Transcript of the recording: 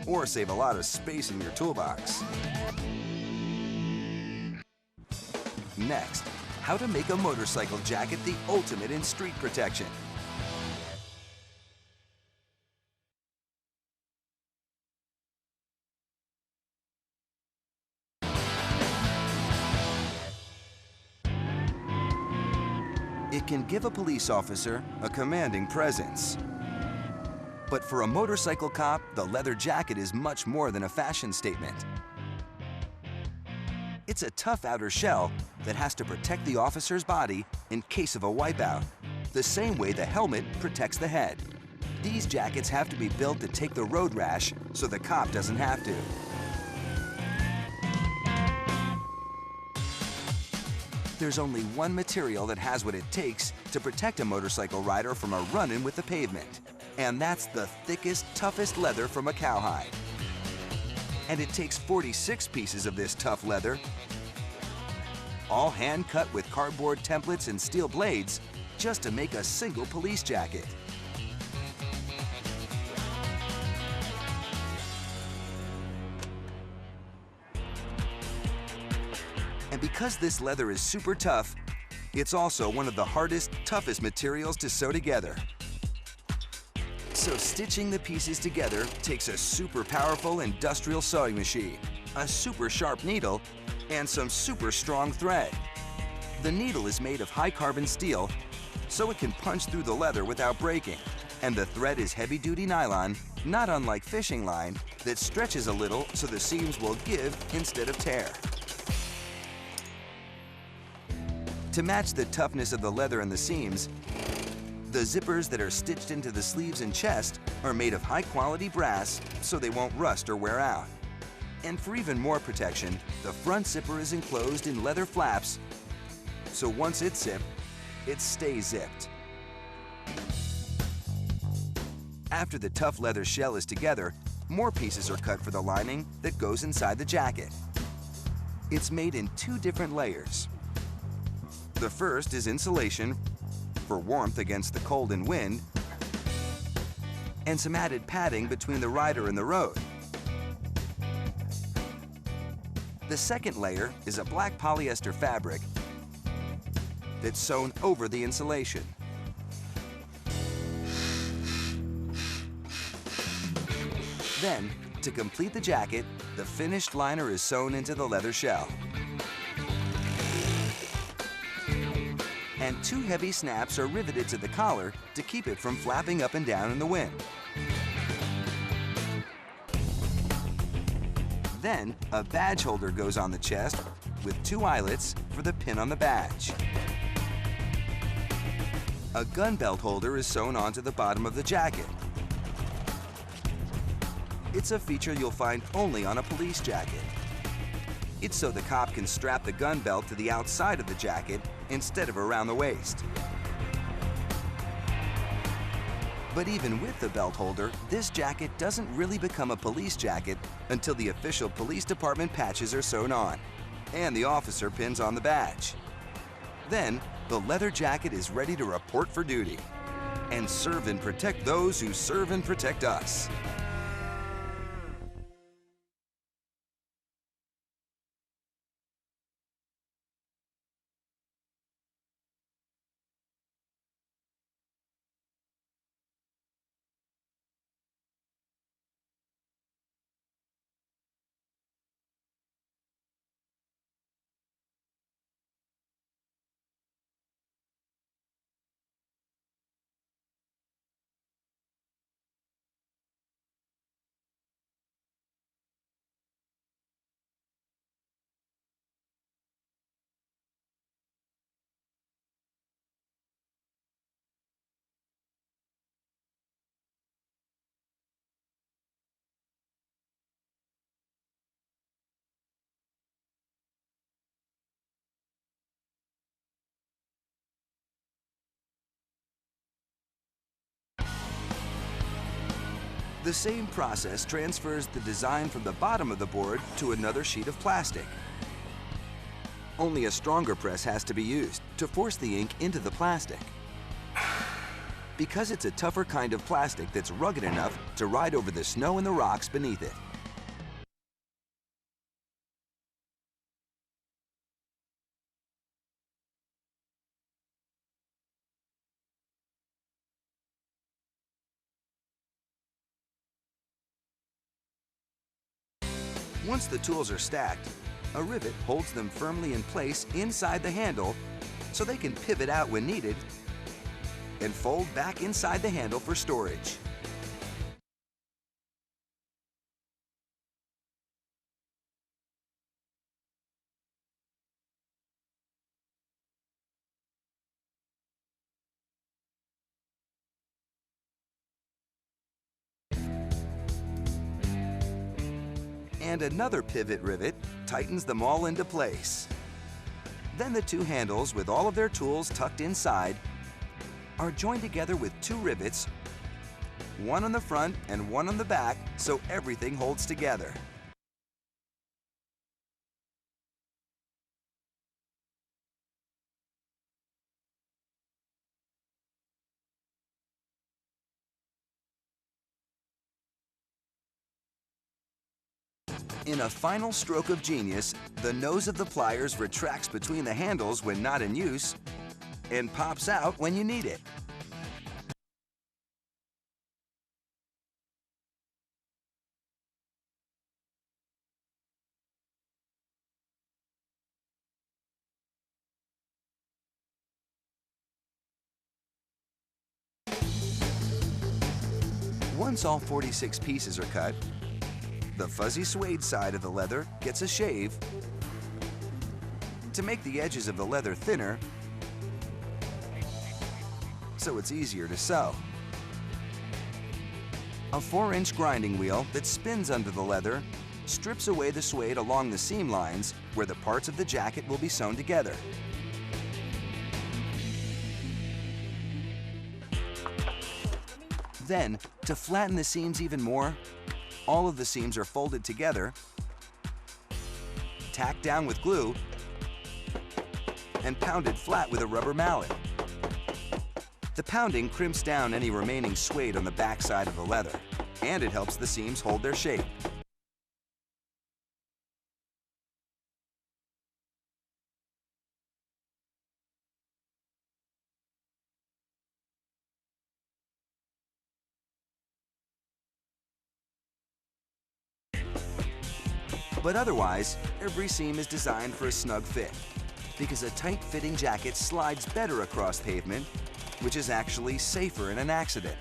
or save a lot of space in your toolbox. Next, how to make a motorcycle jacket the ultimate in street protection. It can give a police officer a commanding presence. But for a motorcycle cop, the leather jacket is much more than a fashion statement. It's a tough outer shell that has to protect the officer's body in case of a wipeout, the same way the helmet protects the head. These jackets have to be built to take the road rash so the cop doesn't have to. There's only one material that has what it takes to protect a motorcycle rider from a run-in with the pavement. And that's the thickest, toughest leather from a cowhide. And it takes 46 pieces of this tough leather, all hand-cut with cardboard templates and steel blades, just to make a single police jacket. And because this leather is super tough, it's also one of the hardest, toughest materials to sew together. So stitching the pieces together takes a super powerful industrial sewing machine, a super sharp needle, and some super strong thread. The needle is made of high carbon steel, so it can punch through the leather without breaking. And the thread is heavy-duty nylon, not unlike fishing line, that stretches a little so the seams will give instead of tear. To match the toughness of the leather and the seams, the zippers that are stitched into the sleeves and chest are made of high-quality brass so they won't rust or wear out. And for even more protection, the front zipper is enclosed in leather flaps, so once it's zipped, it stays zipped. After the tough leather shell is together, more pieces are cut for the lining that goes inside the jacket. It's made in 2 different layers. The first is insulation for warmth against the cold and wind, and some added padding between the rider and the road. The second layer is a black polyester fabric that's sewn over the insulation. Then, to complete the jacket, the finished liner is sewn into the leather shell. And 2 heavy snaps are riveted to the collar to keep it from flapping up and down in the wind. Then, a badge holder goes on the chest with 2 eyelets for the pin on the badge. A gun belt holder is sewn onto the bottom of the jacket. It's a feature you'll find only on a police jacket. It's so the cop can strap the gun belt to the outside of the jacket instead of around the waist. But even with the belt holder, this jacket doesn't really become a police jacket until the official police department patches are sewn on and the officer pins on the badge. Then, the leather jacket is ready to report for duty and serve and protect those who serve and protect us. The same process transfers the design from the bottom of the board to another sheet of plastic. Only a stronger press has to be used to force the ink into the plastic. Because it's a tougher kind of plastic that's rugged enough to ride over the snow and the rocks beneath it. Once the tools are stacked, a rivet holds them firmly in place inside the handle so they can pivot out when needed and fold back inside the handle for storage. And another pivot rivet tightens them all into place. Then the two handles, with all of their tools tucked inside, are joined together with two rivets, one on the front and one on the back, so everything holds together. In a final stroke of genius, the nose of the pliers retracts between the handles when not in use and pops out when you need it. Once all 46 pieces are cut, the fuzzy suede side of the leather gets a shave to make the edges of the leather thinner so it's easier to sew. A 4-inch grinding wheel that spins under the leather strips away the suede along the seam lines where the parts of the jacket will be sewn together. Then, to flatten the seams even more, all of the seams are folded together, tacked down with glue, and pounded flat with a rubber mallet. The pounding crimps down any remaining suede on the back side of the leather, and it helps the seams hold their shape. But otherwise, every seam is designed for a snug fit, because a tight-fitting jacket slides better across pavement, which is actually safer in an accident.